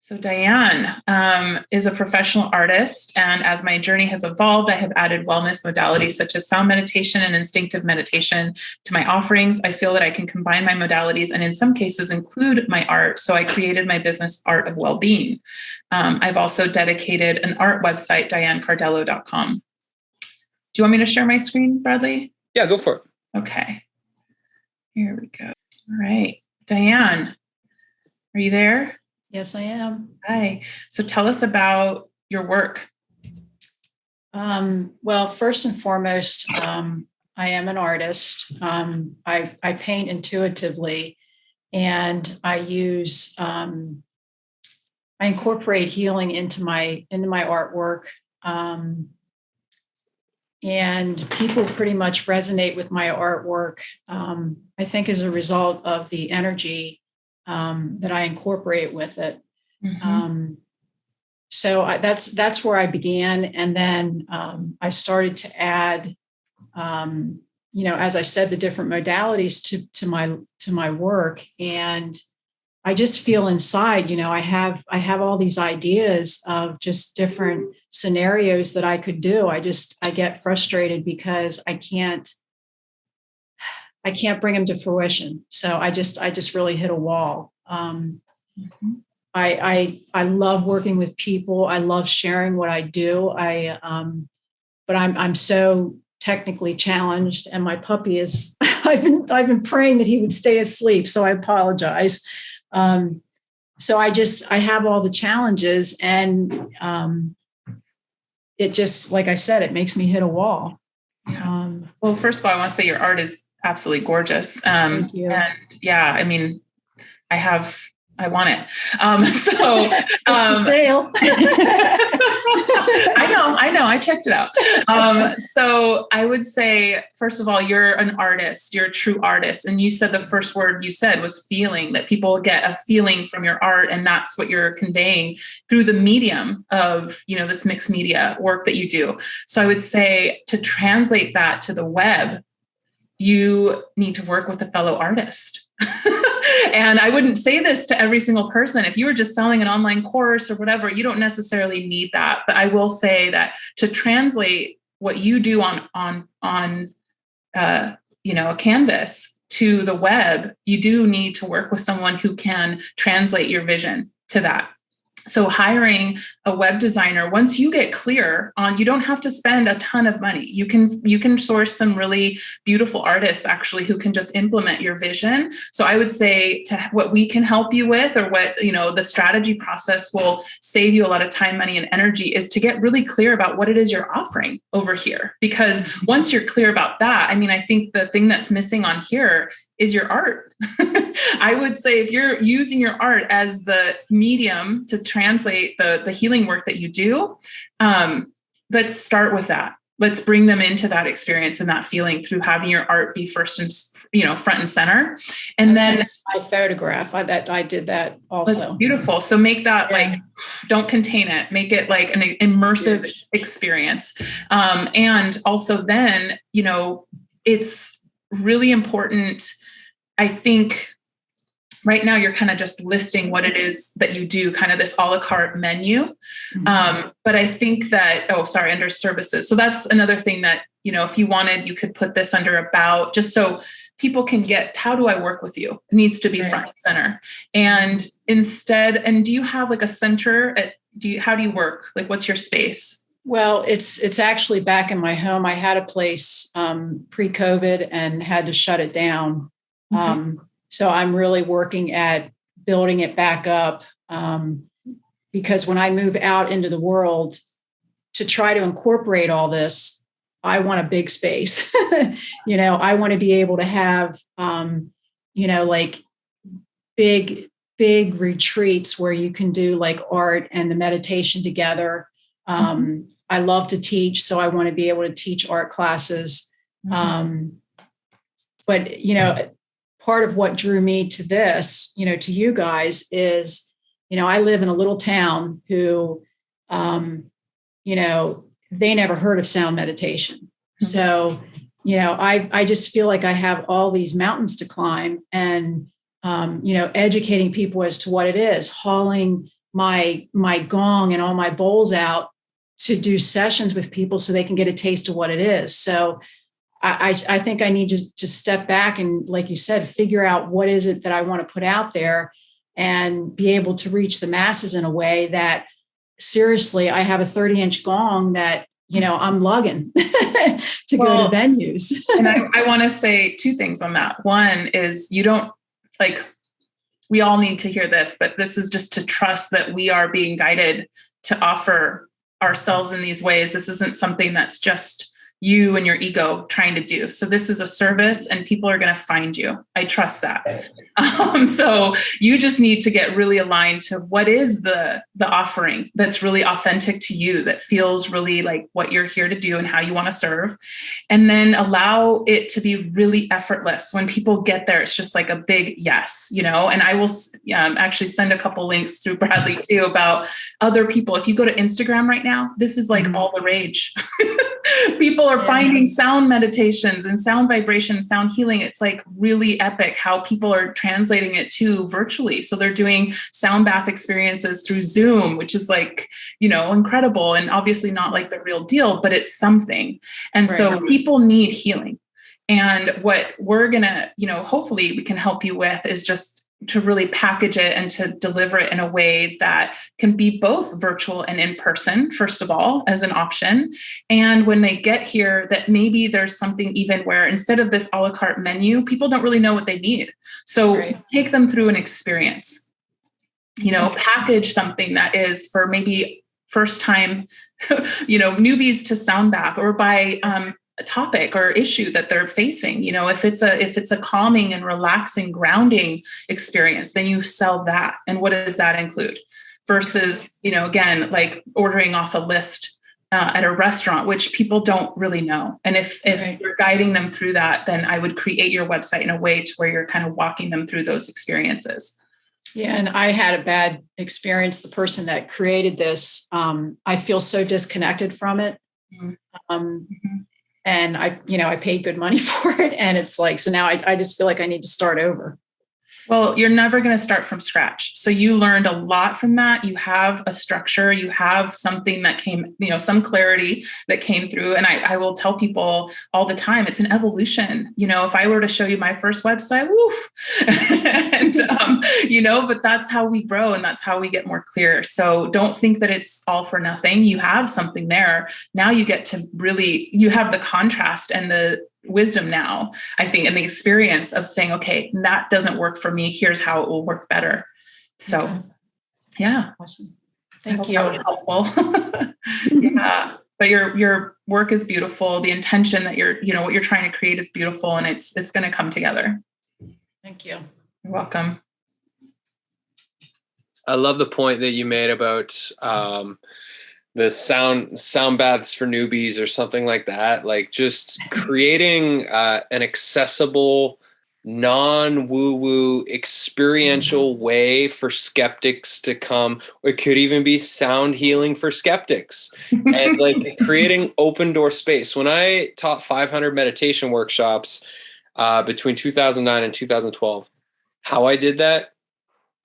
So Diane is a professional artist, and as my journey has evolved, I have added wellness modalities such as sound meditation and instinctive meditation to my offerings. I feel that I can combine my modalities and in some cases include my art. So I created my business, Art of Wellbeing. I've also dedicated an art website, dianecardello.com. Do you want me to share my screen, Bradley? Yeah, go for it. Okay. Here we go. All right. Diane, are you there? Yes, I am. Hi. So tell us about your work. Well, first and foremost, I am an artist. I paint intuitively, and I incorporate healing into my artwork. And people pretty much resonate with my artwork, I think, as a result of the energy that I incorporate with it. Mm-hmm. So that's where I began. And then I started to add, as I said, the different modalities to my work. And I just feel inside, I have all these ideas of just different scenarios that I could do. I get frustrated because I can't bring them to fruition. So I just really hit a wall. Mm-hmm. I love working with people. I love sharing what I do. But I'm so technically challenged, and my puppy is. I've been praying that he would stay asleep, so I apologize. So I have all the challenges, and it just, like I said, it makes me hit a wall. Yeah. Well, first of all, I want to say your art is absolutely gorgeous. Thank you. And yeah, I mean, I want it. So it's for sale. I know. I checked it out. So I would say, first of all, you're an artist. You're a true artist. And you said the first word you said was feeling, that people get a feeling from your art. And that's what you're conveying through the medium of, this mixed media work that you do. So I would say, to translate that to the web, you need to work with a fellow artist. And I wouldn't say this to every single person. If you were just selling an online course or whatever, you don't necessarily need that. But I will say that to translate what you do on a canvas to the web, you do need to work with someone who can translate your vision to that. So hiring a web designer, once you get clear on, you don't have to spend a ton of money. You can source some really beautiful artists actually who can just implement your vision. So I would say what we can help you with, or what, the strategy process will save you a lot of time, money, and energy, is to get really clear about what it is you're offering over here. Because once you're clear about that, I think the thing that's missing on here is your art. I would say, if you're using your art as the medium to translate the healing work that you do, let's start with that. Let's bring them into that experience and that feeling through having your art be front and center. And then my photograph, I did that also. That's beautiful. So make that don't contain it. Make it like an immersive experience. And also then, it's really important. I think right now you're kind of just listing what it is that you do, kind of this a la carte menu. Mm-hmm. But I think that, under services. So that's another thing that, if you wanted, you could put this under about, just so people can get, how do I work with you? It needs to be front and center. And do you have like a center how do you work? Like, what's your space? Well, it's actually back in my home. I had a place pre-COVID and had to shut it down. Mm-hmm. So I'm really working at building it back up, because when I move out into the world to try to incorporate all this, I want a big space. I want to be able to have, like big retreats where you can do like art and the meditation together. Mm-hmm. I love to teach, so I want to be able to teach art classes. Mm-hmm. But, part of what drew me to this, to you guys is, I live in a little town who, they never heard of sound meditation. Mm-hmm. So, I just feel like I have all these mountains to climb, and, educating people as to what it is, hauling my gong and all my bowls out to do sessions with people so they can get a taste of what it is. So I think I need to just step back and, like you said, figure out what is it that I want to put out there and be able to reach the masses in a way that, seriously, I have a 30-inch gong that, I'm lugging to go to venues. And I want to say two things on that. One is we all need to hear this, that this is just to trust that we are being guided to offer ourselves in these ways. This isn't something that's just you and your ego trying to do. So this is a service and people are going to find you. I trust that. So you just need to get really aligned to what is the offering that's really authentic to you, that feels really like what you're here to do and how you want to serve. And then allow it to be really effortless. When people get there, it's just like a big yes, and I will actually send a couple links through Bradley too about other people. If you go to Instagram right now, this is like all the rage. People are finding sound meditations and sound vibration, sound healing. It's like really epic how people are translating it to virtually. So they're doing sound bath experiences through Zoom, which is like, incredible, and obviously not like the real deal, but it's something. And so people need healing. And what we're going to, hopefully we can help you with is just to really package it and to deliver it in a way that can be both virtual and in person, first of all, as an option. And when they get here, that maybe there's something even where instead of this a la carte menu, people don't really know what they need. So take them through an experience, package something that is for maybe first time, newbies to sound bath, or by topic or issue that they're facing. If it's a calming and relaxing, grounding experience, then you sell that. And what does that include? Versus, again, like ordering off a list at a restaurant, which people don't really know. And if you're guiding them through that, then I would create your website in a way to where you're kind of walking them through those experiences. Yeah. And I had a bad experience. The person that created this, I feel so disconnected from it. And I paid good money for it. And it's like, so now I just feel like I need to start over. Well, you're never going to start from scratch. So you learned a lot from that. You have a structure, you have something that came, some clarity that came through. And I will tell people all the time, it's an evolution. If I were to show you my first website, woof, and, but that's how we grow and that's how we get more clear. So don't think that it's all for nothing. You have something there. Now you get to you have the contrast and the wisdom now, I think, and the experience of saying, okay, that doesn't work for me. Here's how it will work better. So, yeah. Awesome. Thank you. That was helpful. Yeah. But your work is beautiful. The intention that what you're trying to create is beautiful, and it's going to come together. Thank you. You're welcome. I love the point that you made about, the sound baths for newbies or something like that. Like just creating an accessible, non-woo-woo experiential way for skeptics to come. Or it could even be sound healing for skeptics, and like creating open door space. When I taught 500 meditation workshops between 2009 and 2012, how I did that,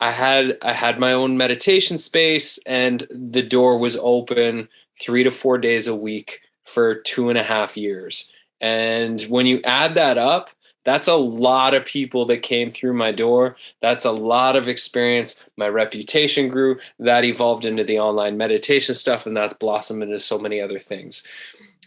I had my own meditation space, and the door was open 3 to 4 days a week for 2.5 years. And when you add that up, that's a lot of people that came through my door. That's a lot of experience. My reputation grew. That evolved into the online meditation stuff, and that's blossomed into so many other things.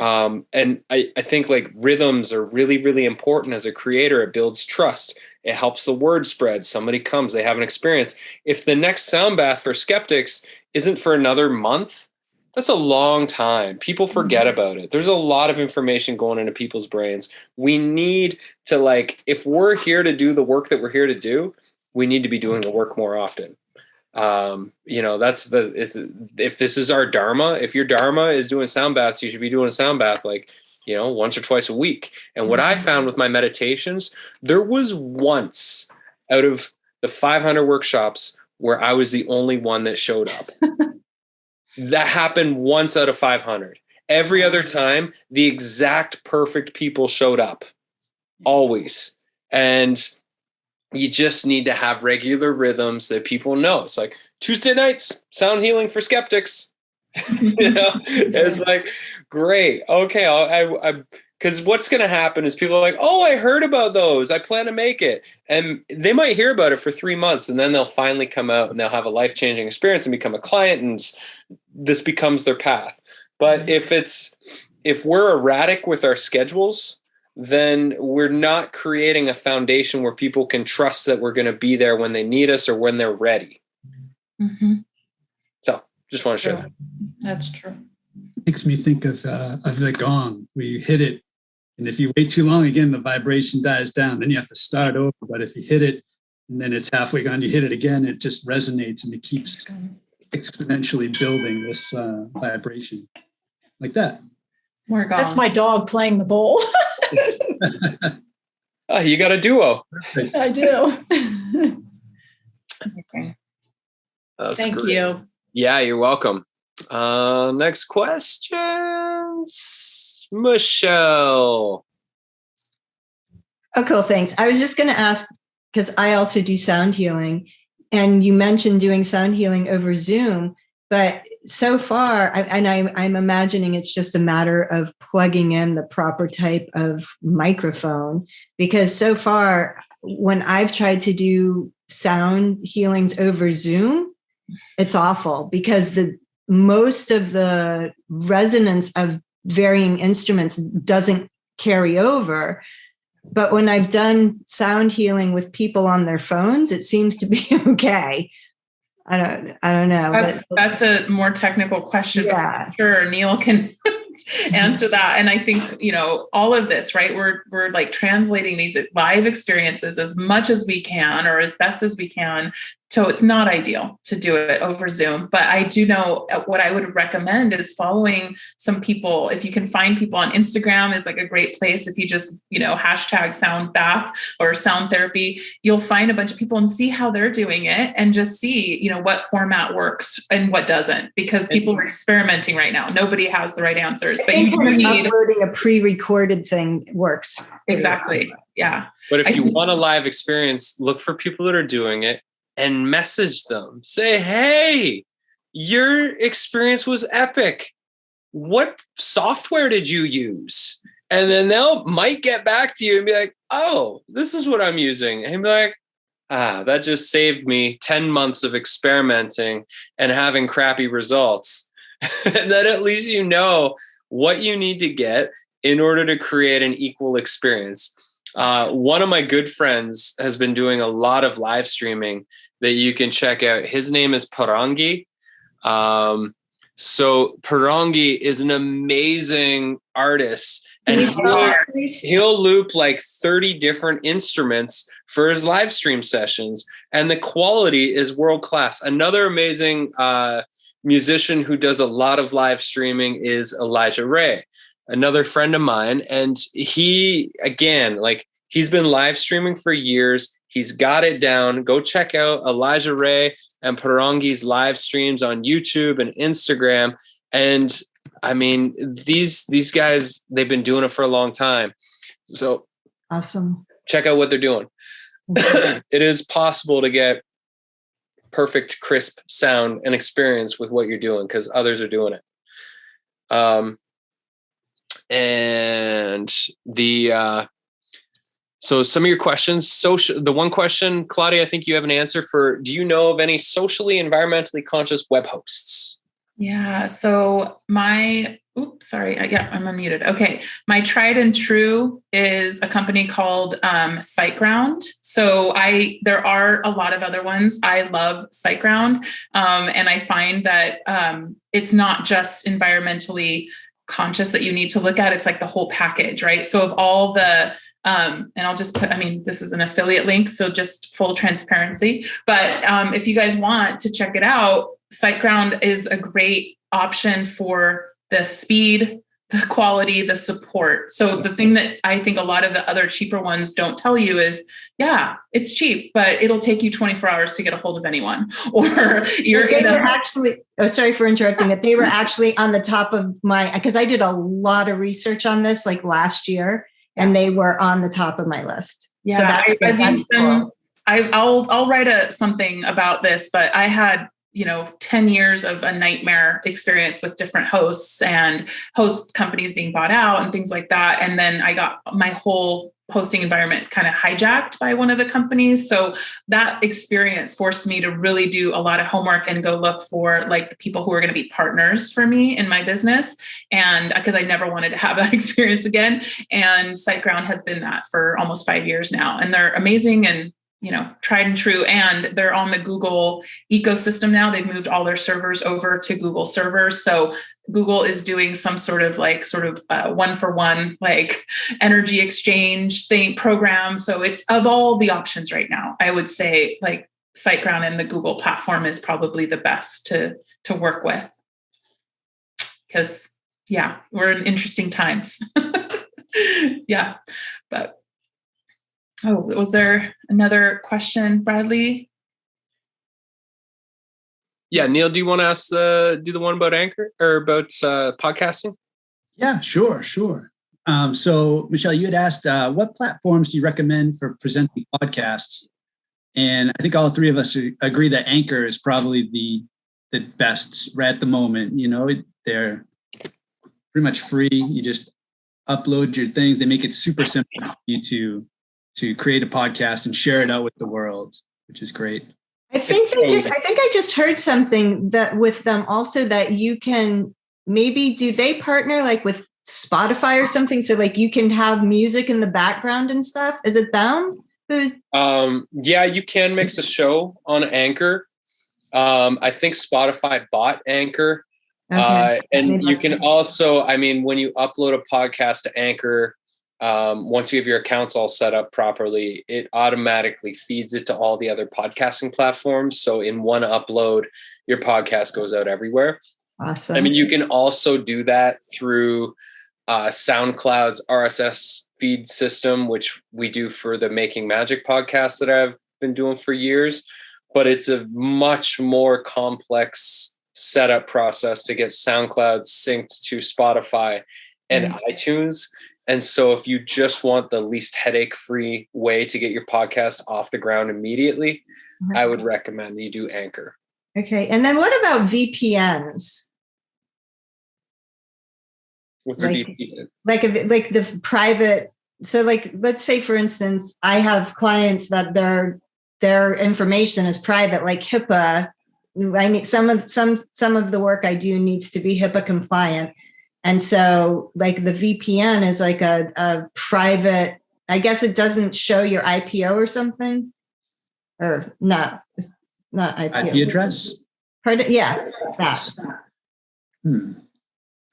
And I think like rhythms are really, really important as a creator. It builds trust. It helps the word spread. Somebody comes, they have an experience. If the next sound bath for skeptics isn't for another month, that's a long time. People forget about it. There's a lot of information going into people's brains. We need to if we're here to do the work that we're here to do, we need to be doing the work more often. If this is our dharma, if your dharma is doing sound baths, you should be doing a sound bath once or twice a week. And what I found with my meditations, there was once out of the 500 workshops where I was the only one that showed up. That happened once out of 500. Every other time, the exact perfect people showed up. Always. And you just need to have regular rhythms that people know. It's like Tuesday nights, sound healing for skeptics. It's like, great. Okay. I because what's going to happen is people are like, oh, I heard about those. I plan to make it. And they might hear about it for 3 months, and then they'll finally come out and they'll have a life-changing experience and become a client, and this becomes their path. But if we're erratic with our schedules, then we're not creating a foundation where people can trust that we're going to be there when they need us or when they're ready. Mm-hmm. So just want to share that. That's true. Makes me think of the gong. We hit it, and if you wait too long, again, the vibration dies down. Then you have to start over. But if you hit it, and then it's halfway gone, you hit it again, it just resonates, and it keeps exponentially building this vibration like that. More gong. That's my dog playing the bowl. Oh, you got a duo. I do. Okay. Thank great. you. Yeah, you're welcome. Next question, Michelle. Oh, cool. Thanks. I was just going to ask, because I also do sound healing, and you mentioned doing sound healing over Zoom, but so far, I'm imagining it's just a matter of plugging in the proper type of microphone, because so far, when I've tried to do sound healings over Zoom, it's awful because most of the resonance of varying instruments doesn't carry over. But when I've done sound healing with people on their phones, it seems to be okay. I don't know. That's a more technical question. Yeah. But sure, Neil can answer that. And I think, all of this, right? We're like translating these live experiences as much as we can, or as best as we can. So it's not ideal to do it over Zoom, but I do know what I would recommend is following some people. If you can find people on Instagram is like a great place. If you just, hashtag sound bath or sound therapy, you'll find a bunch of people and see how they're doing it and just see, what format works and what doesn't, because people are experimenting right now. Nobody has the right answers, but you need uploading a pre-recorded thing works. Exactly. Yeah. But if you want a live experience, look for people that are doing it and message them. Say, hey, your experience was epic. What software did you use? And then might get back to you and be like, oh, this is what I'm using. And be like, that just saved me 10 months of experimenting and having crappy results. And then at least you know what you need to get in order to create an equal experience. One of my good friends has been doing a lot of live streaming that you can check out. His name is Parangi. So Parangi is an amazing artist, and he'll loop like 30 different instruments for his live stream sessions, and the quality is world class. Another amazing musician who does a lot of live streaming is Elijah Ray, another friend of mine. And he, again, he's been live streaming for years. He's got it down. Go check out Elijah Ray and Parangi's live streams on YouTube and Instagram. And I mean, these guys, they've been doing it for a long time. So awesome. Check out what they're doing. It is possible to get perfect, crisp sound and experience with what you're doing because others are doing it. So some of your questions, the one question, Claudia, I think you have an answer for, do you know of any socially, environmentally conscious web hosts? Yeah. So I'm unmuted. Okay. My tried and true is a company called SiteGround. So there are a lot of other ones. I love SiteGround. And I find that it's not just environmentally conscious that you need to look at. It's like the whole package, right? So of all the, and I'll just put, this is an affiliate link, so just full transparency. But if you guys want to check it out, SiteGround is a great option for the speed, the quality, the support. So the thing that I think a lot of the other cheaper ones don't tell you is, yeah, it's cheap, but it'll take you 24 hours to get a hold of anyone. Or sorry for interrupting, but they were actually on the top of because I did a lot of research on this last year, and they were on the top of my list. Yeah, so I'll write something about this, but I had 10 years of a nightmare experience with different hosts and host companies being bought out and things like that. And then I got my whole hosting environment kind of hijacked by one of the companies. So that experience forced me to really do a lot of homework and go look for like the people who are going to be partners for me in my business. And because I never wanted to have that experience again. And SiteGround has been that for almost 5 years now. And they're amazing and tried and true. And they're on the Google ecosystem now. They've moved all their servers over to Google servers. So Google is doing some sort of one-for-one, like energy exchange program. So it's of all the options right now, I would say like SiteGround and the Google platform is probably the best to work with. Because we're in interesting times. Yeah. But was there another question, Bradley? Yeah, Neil, do you want to do the one about Anchor or about podcasting? Yeah, sure. So Michelle, you had asked what platforms do you recommend for presenting podcasts? And I think all three of us agree that Anchor is probably the best right at the moment. They're pretty much free. You just upload your things. They make it super simple for you to create a podcast and share it out with the world, which is great. I think I just heard something that with them also that you can do they partner like with Spotify or something? So like you can have music in the background and stuff. Is it them? Yeah, you can mix a show on Anchor. I think Spotify bought Anchor. Okay. And you can also, when you upload a podcast to Anchor, once you have your accounts all set up properly, it automatically feeds it to all the other podcasting platforms. So in one upload, your podcast goes out everywhere. Awesome. You can also do that through SoundCloud's RSS feed system, which we do for the Making Magic podcast that I've been doing for years. But it's a much more complex setup process to get SoundCloud synced to Spotify and iTunes. And so if you just want the least headache-free way to get your podcast off the ground immediately, I would recommend you do Anchor. Okay. And then what about VPNs? What's a VPN? Like the private. So like, let's say, for instance, I have clients that their information is private, like HIPAA. I need some of the work I do needs to be HIPAA compliant. And so like the VPN is like a private, I guess it doesn't show your IPO or something, or no, it's not IPO. IP address? Pardon? Yeah, that. I'm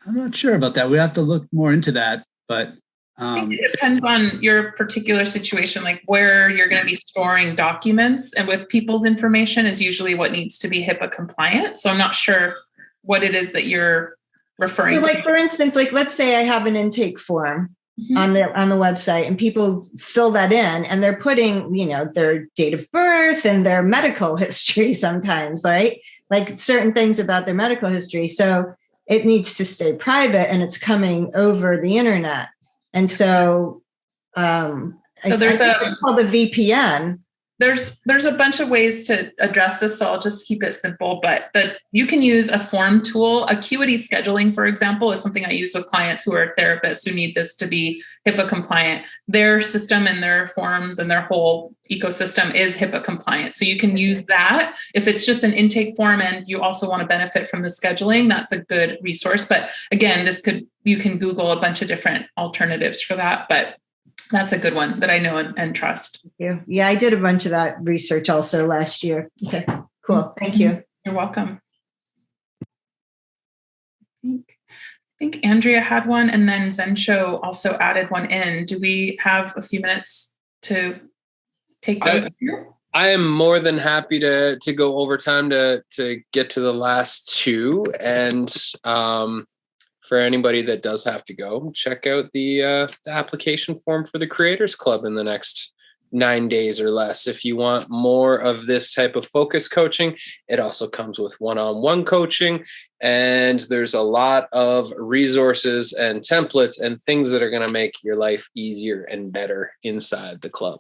not sure about that. We have to look more into that, but I think it depends on your particular situation, like where you're going to be storing documents, and with people's information is usually what needs to be HIPAA compliant. So I'm not sure what it is that you're referring to. Like, for instance, like let's say I have an intake form on the website, and people fill that in, and they're putting, their date of birth and their medical history sometimes, right? Like certain things about their medical history. So it needs to stay private, and it's coming over the internet. And so, there's called a VPN. There's a bunch of ways to address this, so I'll just keep it simple. But you can use a form tool. Acuity scheduling, for example, is something I use with clients who are therapists who need this to be HIPAA compliant. Their system and their forms and their whole ecosystem is HIPAA compliant. So you can use that. If it's just an intake form and you also want to benefit from the scheduling, that's a good resource. But again, you can Google a bunch of different alternatives for that. But that's a good one that I know and trust. Yeah, I did a bunch of that research also last year. Okay, cool. Thank you. You're welcome. I think Andrea had one, and then Zensho also added one in. Do we have a few minutes to take those? I am more than happy to go over time to get to the last two. And for anybody that does have to go, check out the application form for the Creators Club in the next 9 days or less. If you want more of this type of focus coaching, it also comes with one-on-one coaching. And there's a lot of resources and templates and things that are going to make your life easier and better inside the club.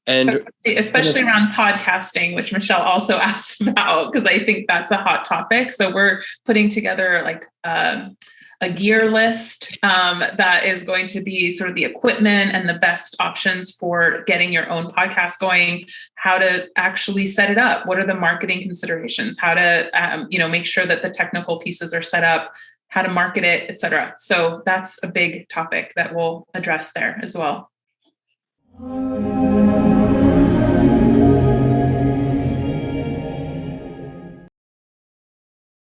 And especially around podcasting, which Michelle also asked about, because I think that's a hot topic. So we're putting together like a gear list that is going to be sort of the equipment and the best options for getting your own podcast going, how to actually set it up, what are the marketing considerations, how to make sure that the technical pieces are set up, how to market it, et cetera. So that's a big topic that we'll address there as well.